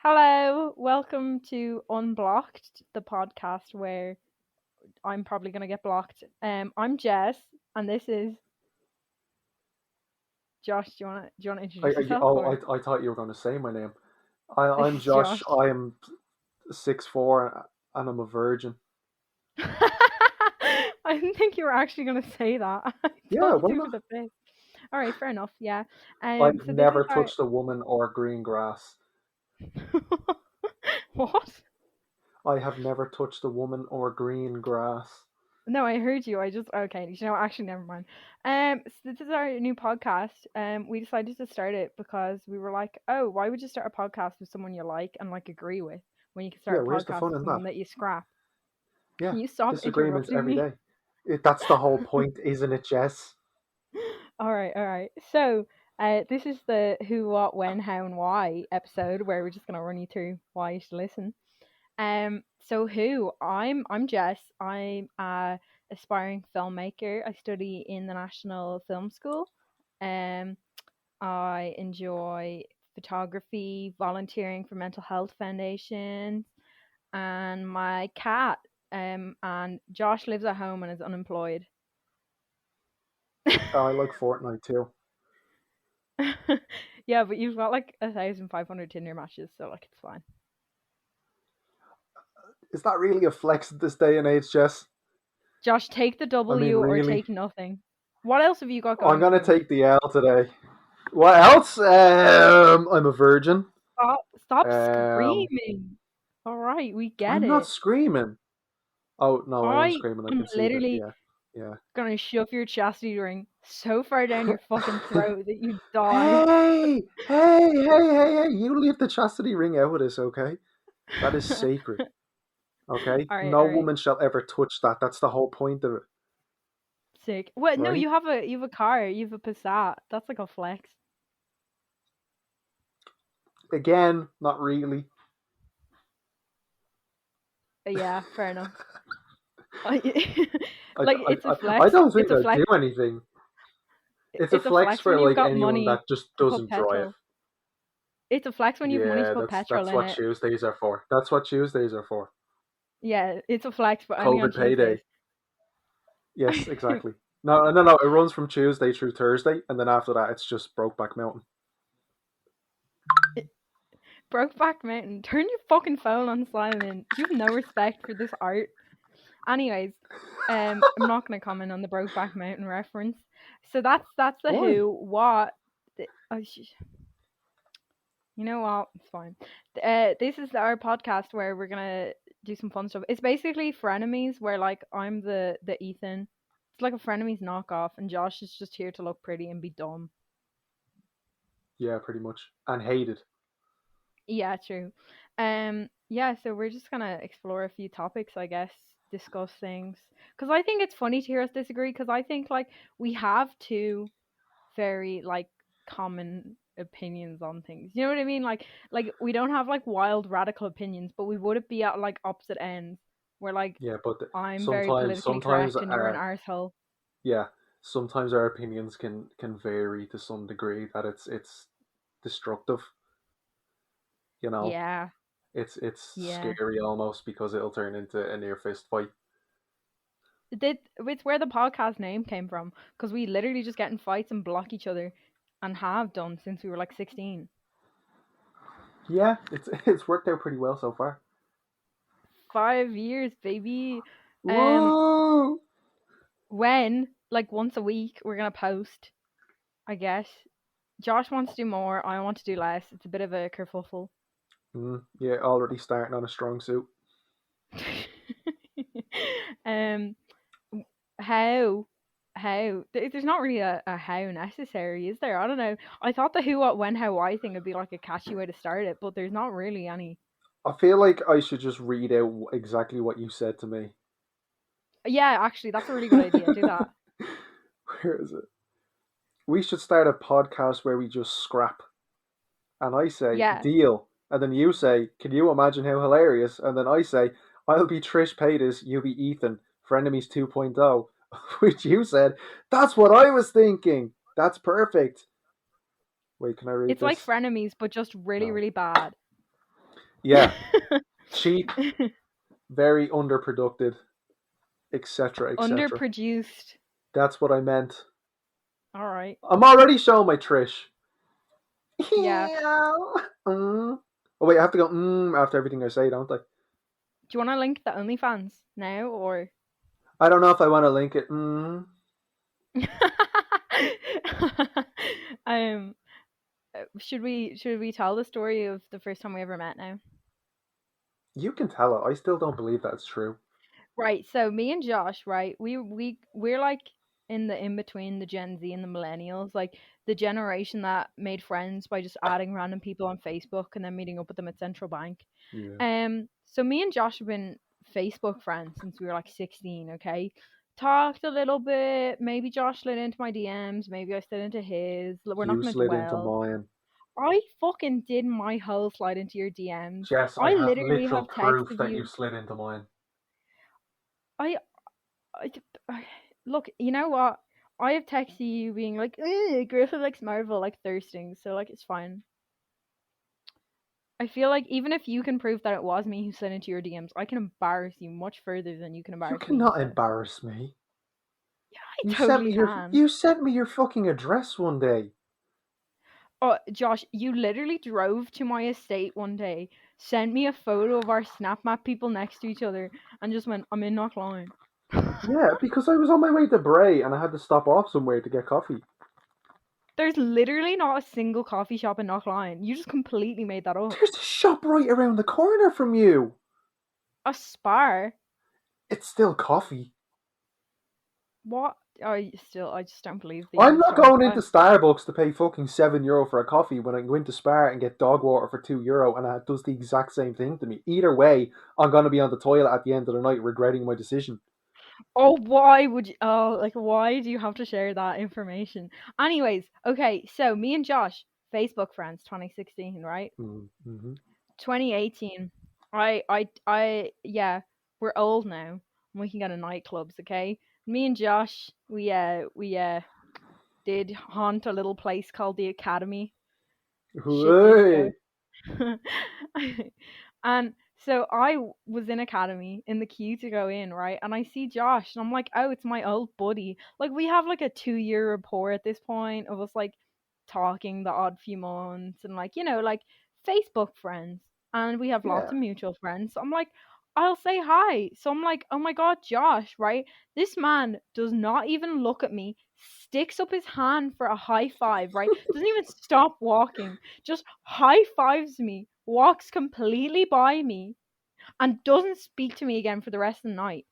Hello, welcome to Unblocked, the podcast where I'm probably gonna get blocked. I'm Jess, and this is Josh. Do you wanna introduce yourself, or I thought you were going to say my name. this I'm is Josh? Josh. I am 6'4" and I'm a virgin. I didn't think you were actually gonna say that. I Yeah, thought why you were not? the best. All right, fair enough. Yeah. I've So this is never our touched a woman or green grass. what? I have never touched a woman or green grass. No, I heard you. I just okay. You know, actually, never mind. So this is our new podcast. We decided to start it because we were like, oh, why would you start a podcast with someone you like and like agree with when you can Yeah, start a where's the podcast fun with in that? someone that you scrap? Yeah, Can you stop disagreements interrupting every me? day. That's the whole point, isn't it, Jess? All right, all right. So, this is the who, what, when, how, and why episode where we're just gonna run you through why you should listen. So who? I'm Jess. I'm a aspiring filmmaker. I study in the National Film School. Um, I enjoy photography, volunteering for mental health foundations, and my cat. And Josh lives at home and is unemployed. I like Fortnite too. Yeah, but you've got like 1,500 Tinder matches, so like it's fine. Is that really a flex at this day and age, Jess? Josh, take the I mean, W or really? take nothing. What else have you got I'm going going to for you? take the L today. What else? I'm a virgin. Stop Um, screaming. All right, we get I'm not it. screaming. Oh no, I am I screaming. I am can see that. literally Yeah, yeah. gonna shove your chastity ring so far down your fucking throat that you die. Hey! You leave the chastity ring out of this, okay? That is sacred. Okay, All right, no all right. woman shall ever touch that. That's the whole point of it, Sick. What? No, right? you have a car. You have a Passat. That's like a flex. Again, not really. Yeah, fair enough. Like I, it's a I flex. don't It's think a I do flex. anything. It's a It's a flex flex when for you've like got anyone money that just to put doesn't drive. petrol. It's a flex when you've money to Yeah, put petrol that's in what it. Tuesdays are for. That's what Tuesdays are for. Yeah, it's a flex, but only on COVID Tuesdays. payday. Yes, exactly. No. It runs from Tuesday through Thursday, and then after that, it's just Brokeback Mountain. Brokeback Mountain. Turn your fucking phone on silent. You have no respect for this art. Anyways, I'm not gonna comment on the Brokeback Mountain reference. So that's the Why? who. What? You know what? It's fine. This is our podcast where we're gonna do some fun stuff. It's basically frenemies, where like I'm the Ethan. It's like a frenemies knockoff, and Josh is just here to look pretty and be dumb. Yeah, pretty much. And hated. Yeah, true. Yeah, so we're just gonna explore a few topics, I guess, discuss things. Because I think it's funny to hear us disagree. Because I think like we have two very like common opinions on things. You know what I mean? Like we don't have like wild radical opinions, but we wouldn't be at like opposite ends. Where like Yeah, but I'm very sometimes, politically sometimes, correct and you're an uh, arsehole. yeah, sometimes our opinions can vary to some degree that it's destructive. You know, Yeah, it's yeah. scary almost because it'll turn into a near fist fight. It's where the podcast name came from. Because we literally just get in fights and block each other, and have done since we were like 16. Yeah, it's worked out pretty well so far. 5 years, baby. Um, Woo! when like once a week we're gonna post, I guess. Josh wants to do more. I want to do less. It's a bit of a kerfuffle. Yeah, already starting on a strong suit. um, how? There's not really a how necessary, is there? I don't know. I thought the who, what, when, how, why thing would be like a catchy way to start it, but there's not really any. I feel like I should just read out exactly what you said to me. Yeah, actually, that's a really good idea. Do that. Where is it? We should start a podcast where we just scrap. And I say, Yeah. deal. And then you say, can you imagine how hilarious? And then I say, I'll be Trish Paytas, you be Ethan, Frenemies 2.0. Which you said, that's what I was thinking. That's perfect. Wait, can I read It's like this? frenemies, but just really, No. really bad. Yeah, cheap, very underproduced, etc., etc. Underproduced. That's what I meant. All right. I'm already showing my Trish. Yeah. Mm. Oh wait, I have to go after everything I say, don't I? Do you want to link the OnlyFans now or? I don't know if I want to link it. um, should we tell the story of the first time we ever met now? You can tell it. I still don't believe that's true. Right. So me and Josh, right? We're like in the in between the Gen Z and the millennials, like the generation that made friends by just adding random people on Facebook and then meeting up with them at Central Bank. Yeah. So me and Josh have been Facebook friends since we were like 16, okay? Talked a little bit, maybe Josh slid into my DMs, maybe I slid into his. We're not You gonna slid into dwell. mine. I fucking did my whole slide into your DMs. Jess, I I have literally literal have proof texted that you you. slid into mine. I, look, you know what? I have texted you being like, Griffith likes Marvel, like thirsting, so like it's fine. I feel like even if you can prove that it was me who slid into your DMs, I can embarrass you much further than you can You embarrass me. cannot So embarrass me. yeah, I totally can. You sent me your fucking address one day. Oh, Josh, you literally drove to my estate one day, sent me a photo of our snap map people next to each other, and just went, "I'm in Knockline." Yeah, because I was on my way to Bray and I had to stop off somewhere to get coffee. There's literally not a single coffee shop in Knockline. You just completely made that up. There's a shop right around the corner from you. A spar? It's still coffee. What? I just don't believe I'm these, not Josh. going into Starbucks to pay fucking €7 for a coffee when I can go into Spar and get dog water for €2 and it does the exact same thing to me. Either way, I'm gonna be on the toilet at the end of the night regretting my decision. Oh, why would you? Oh, like, why do you have to share that information? Anyways, okay, so me and Josh, Facebook friends, 2016, right? Mm-hmm. 2018. Yeah, we're old now, and we can go to nightclubs, okay? Me and Josh, we did haunt a little place called the Academy. Shit disco. Hey. And so was in academy in the queue to go in, right? And I see Josh, and I'm like, oh, it's my old buddy. Like we have like a 2 year rapport at this point of us like talking the odd few months and like like Facebook friends, and we have lots Yeah. of mutual friends. So I'm like, I'll say hi. So I'm like, oh my god, Josh, right? This man does not even look at me, sticks up his hand for a high five, right? Doesn't even stop walking, just high fives me, walks completely by me, and doesn't speak to me again for the rest of the night.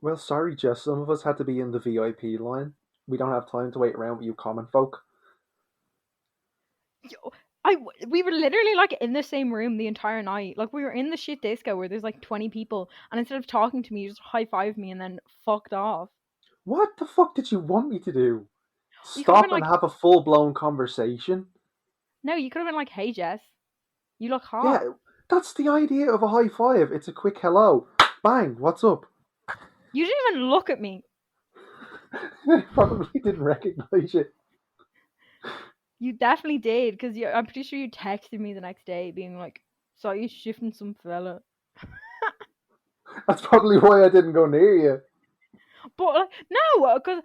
Well, sorry, Jess. Some of us had to be in the VIP line. We don't have time to wait around with you common folk. Yo, we were literally like in the same room the entire night. Like we were in the shit disco where there's like 20 people, and instead of talking to me, you just high fived me and then fucked off. What the fuck did you want me to do? You could have been Stop and like, have a full blown conversation? no, you could have been like, hey Jess, you look hot. Yeah, that's the idea of a high five. It's a quick hello. Bang, what's up? You didn't even look at me. I probably didn't recognize you. You definitely did, because I'm pretty sure you texted me the next day being like, saw you shifting some fella. That's probably why I didn't go near you. But like, no, because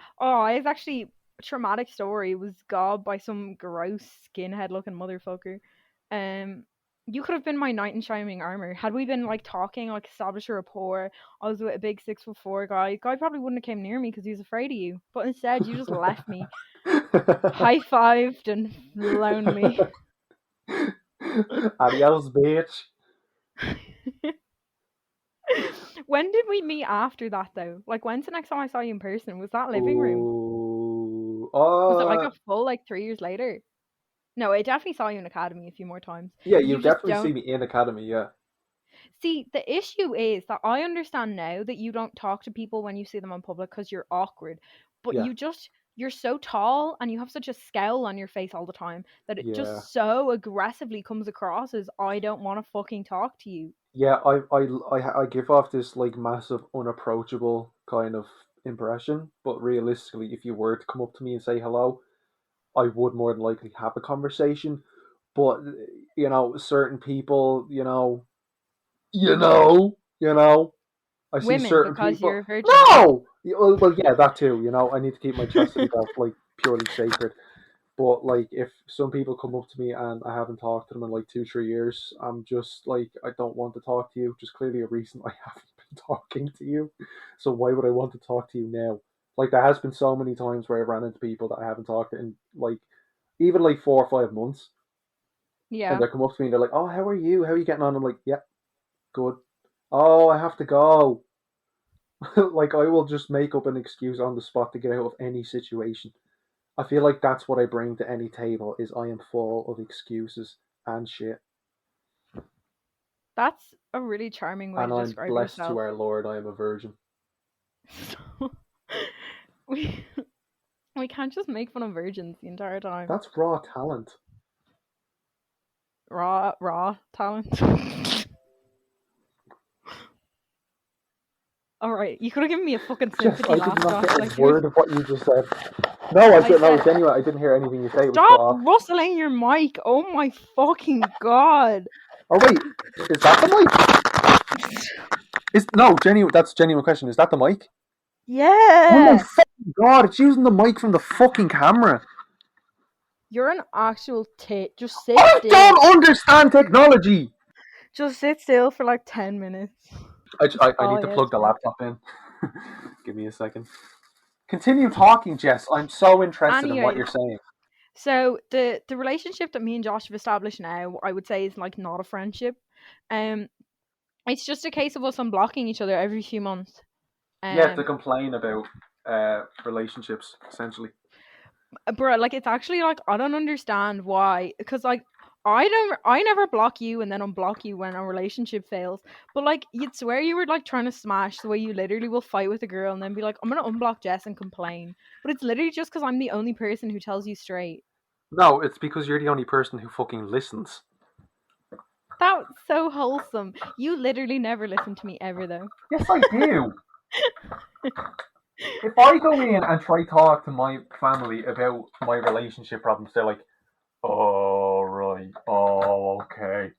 it's actually a traumatic story. It was gobbed by some gross skinhead looking motherfucker. Um, you could have been my knight in shining armor had we been like talking, like establish a rapport. I was with a big 6'4" guy. Guy probably wouldn't have came near me because he was afraid of you. But instead, you just left me high fived and lonely. Adios, bitch. When did we meet after that though? Like, when's the next time I saw you in person? Was that living room? Ooh. Was it like a full like 3 years later? No, I definitely saw you in academy a few more times. Yeah, you You just definitely see don't me in academy. Yeah, see. The issue is that I understand now that you don't talk to people when you see them in public because you're awkward, but yeah, you're so tall and you have such a scowl on your face all the time that it yeah, just so aggressively comes across as I don't want to fucking talk to you. yeah. I give off this like massive, unapproachable kind of impression. But realistically, if you were to come up to me and say hello, I would more than likely have a conversation. But certain people, You know. I see Women, certain because you're people. a virgin. No. Well, yeah, that too. I need to keep my chastity belt like purely sacred. But like, if some people come up to me and I haven't talked to them in like 2, 3 years, I'm just like, I don't want to talk to you. Just clearly a reason I haven't been talking to you. So why would I want to talk to you now? Like, there has been so many times where I've ran into people that I haven't talked to in like even like 4 or 5 months, and Yeah, they come up to me and they're like, "Oh, how are you? How are you getting on?" I'm like, "Yeah, good." Oh, I have to go. Like, I will just make up an excuse on the spot to get out of any situation. I feel like that's what I bring to any table is I am full of excuses and shit. that's a really charming way And to I'm describe blessed to yourself. our Lord I am a virgin. So, we we can't just make fun of virgins the entire time. That's raw talent. Raw talent. All right, you could have given me a fucking Jess, sympathy I did laugh, not Josh. get a Like you, word of what you just said. No, I I did. No, said, genuine. I didn't hear anything you say. It was cut stop off. rustling your mic. Oh my fucking god. Oh wait, is that the mic? Is no genuine? That's a genuine question. Is that the mic? Oh my Yeah, fucking god! It's using the mic from the fucking camera. you're an actual tit. Just sit I still. don't understand technology. Just sit still for like 10 minutes. I Oh need to yeah, plug it's the fine. laptop in. Give me a second. Continue talking, Jess. I'm so interested in what Anyways, you're saying. so the relationship that me and Josh have established now, I would say, is like not a friendship. Um, it's just a case of us unblocking each other every few months. Yeah, to Um, complain about relationships, essentially. bro, like it's actually like I don't understand why, because like I never block you and then unblock you when a relationship fails. But like you'd swear you were like trying to smash the way you literally will fight with a girl and then be like, I'm gonna unblock Jess and complain. But it's literally just because I'm the only person who tells you straight. No, it's because you're the only person who fucking listens. That's so wholesome. You literally never listen to me ever though. Yes, I do. If I go in and try talk to my family about my relationship problems, they're like, "Oh right, oh okay,"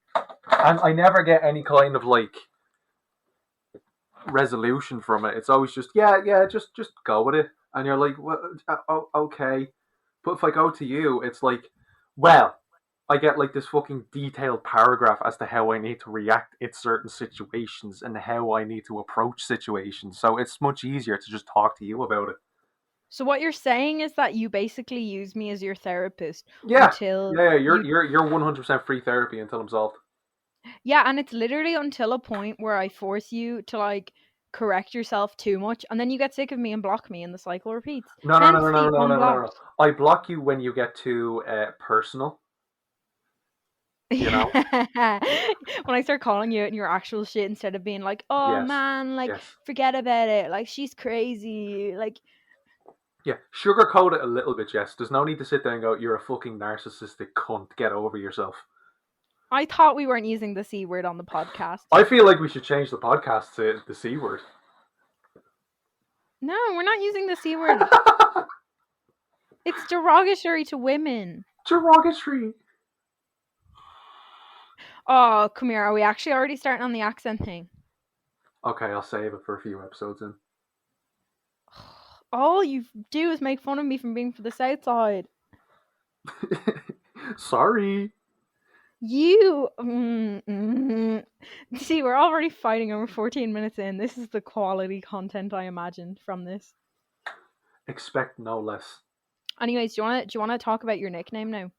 and I never get any kind of like resolution from it. It's always just yeah, just go with it, and you're like, well, okay. But if I go to you, it's like, well, I get like this fucking detailed paragraph as to how I need to react in certain situations and how I need to approach situations. So it's much easier to just talk to you about it. So what you're saying is that you basically use me as your therapist Yeah, until yeah, you you're 100% free therapy until I'm solved. yeah, and it's literally until a point where I force you to like correct yourself too much and then you get sick of me and block me and the cycle repeats. No, no, no, Hence no, no, the no, no, no, no. unblocked. I block you when you get too personal. You Yeah. know? When I start calling you out your actual shit instead of being like, "Oh Yes, man, like yes. forget about it. Like she's crazy." Like Yeah, sugarcoat it a little bit, Jess. There's no need to sit there and go, "You're a fucking narcissistic cunt. Get over yourself." I thought we weren't using the C word on the podcast. I feel like we should change the podcast to the C word. No, we're not using the C word. It's derogatory to women. Derogatory. Oh, come here. Are we actually already starting on the accent thing? Okay, I'll save it for a few episodes in. All you do is make fun of me from being from the south side. Sorry. You. See, we're already fighting over 14 minutes in. This is the quality content I imagined from this. Expect no less. Anyways, do you wanna talk about your nickname now?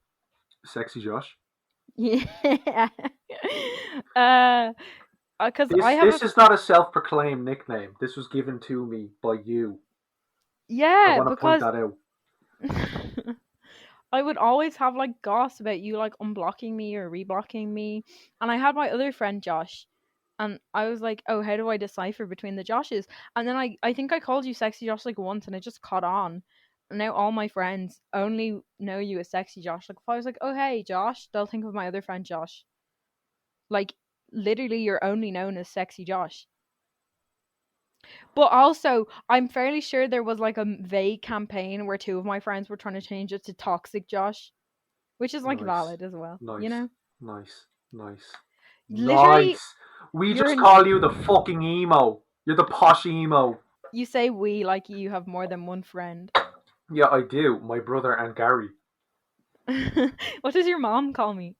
Sexy Josh. Yeah. Because I This have a this is not a self-proclaimed nickname. This was given to me by you. I yeah want to point because that out. I would always have like goss about you like unblocking me or reblocking me. And I had my other friend Josh. And I was like, oh, how do I decipher between the Joshes? And then I think I called you Sexy Josh like once and it just caught on. And now all my friends only know you as Sexy Josh. Like if I was like, oh hey Josh, they'll think of my other friend Josh. Like literally you're only known as Sexy Josh. But also, I'm fairly sure there was like a vague campaign where two of my friends were trying to change it to Toxic Josh, which is like Nice. valid as well, you Nice. know? Nice. Nice. Literally, Nice. We You're just in. call you the fucking emo. You're the posh emo. You say we like you have more than one friend. Yeah, I do. My brother and Gary. What does your mom call me?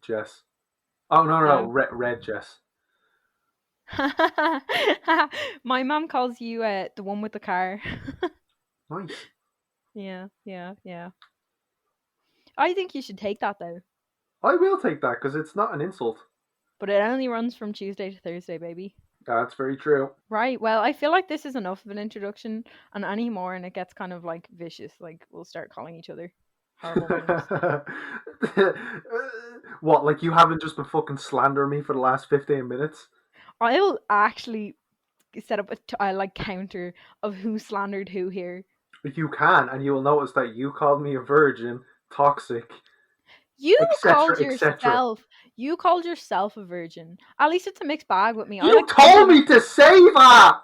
Jess. Oh, no, no, no. Oh. Red Jess. My mom calls you the one with the car. Nice. Yeah, yeah, yeah. I think you should take that though. I will take that because it's not an insult. But it only runs from Tuesday to Thursday, baby. That's very true. Right. Well, I feel like this is enough of an introduction, and any more, and it gets kind of like vicious. Like we'll start calling each other horrible names. What, like you haven't just been fucking slandering me for the last 15 minutes? I'll actually set up a like counter of who slandered who here. You can, and you will notice that you called me a virgin, toxic, You etc., called etc. yourself. You called yourself a virgin. At least it's a mixed bag with me. I You like told me compliment. to say that!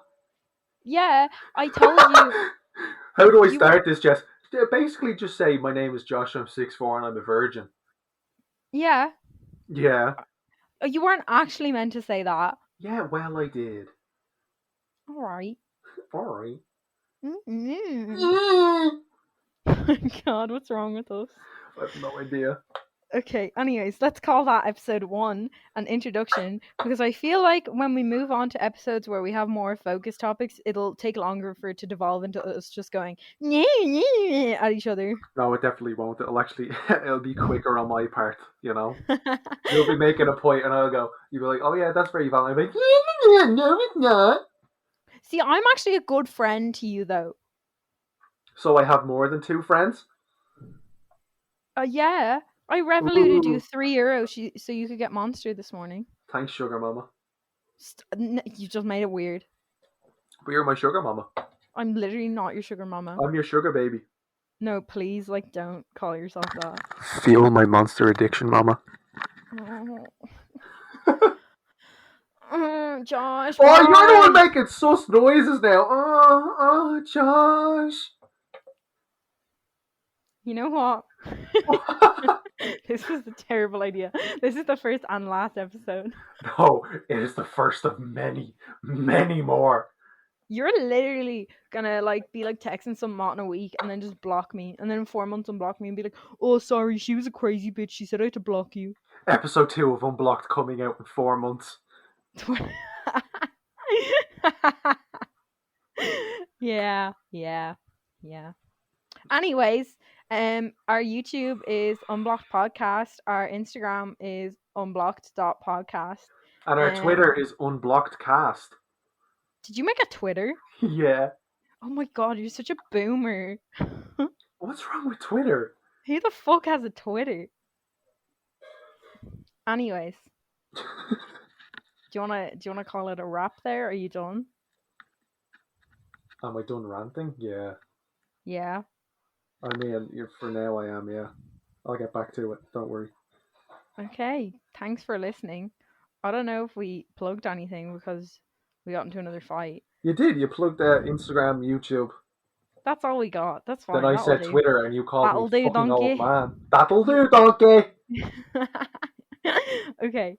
Yeah, I told you. How do I You were. start this, Jess? Basically, just say, my name is Josh, I'm 6'4", and I'm a virgin. Yeah. Yeah. You weren't actually meant to say that. Yeah, well, I did. All right. Alright. Mm-mm. I God, what's wrong with us? have no idea. Okay, anyways, let's call that episode 1 an introduction because I feel like when we move on to episodes where we have more focused topics, it'll take longer for it to devolve into us just going at each other. No, it definitely won't. It'll be quicker on my part, you know? You'll be making a point, and you'll be like, oh yeah, that's very valid. I'll be like, yeah, no, it's not. See, I'm actually a good friend to you though. So I have more than 2 friends? Yeah, I revoluted you Ooh. €3 so you could get Monster this morning. Thanks, sugar mama. You just made it weird. But you're my sugar mama. I'm literally not your sugar mama. I'm your sugar baby. No, please, like, don't call yourself that. Feel my monster addiction, mama. Josh, Oh, you're the one why? making sus noises now. Josh. You know what? This was a terrible idea. This is the first and last episode. No, it is the first of many, many more. You're literally gonna like be like texting some mot in a week and then just block me, and then in 4 months unblock me and be like, "Oh, sorry, she was a crazy bitch. She said I had to block you." Episode 2 of Unblocked coming out in 4 months. Yeah, yeah, yeah. Anyways, our YouTube is Unblocked Podcast. Our Instagram is unblocked.podcast. And our Twitter is Unblocked Cast. Did you make a Twitter? Yeah. Oh my god, you're such a boomer. What's wrong with Twitter? Who the fuck has a Twitter? Anyways, do you wanna call it a wrap there? Are you done? Am I done ranting? Yeah. Yeah. I mean, for now I am, yeah. I'll get back to it. Don't worry. Okay. Thanks for listening. I don't know if we plugged anything because we got into another fight. You did. You plugged Instagram, YouTube. That's all we got. That's fine. Then I That'll said do. Twitter, and you called That'll me do, fucking old donkey. man. That'll do, donkey. Okay.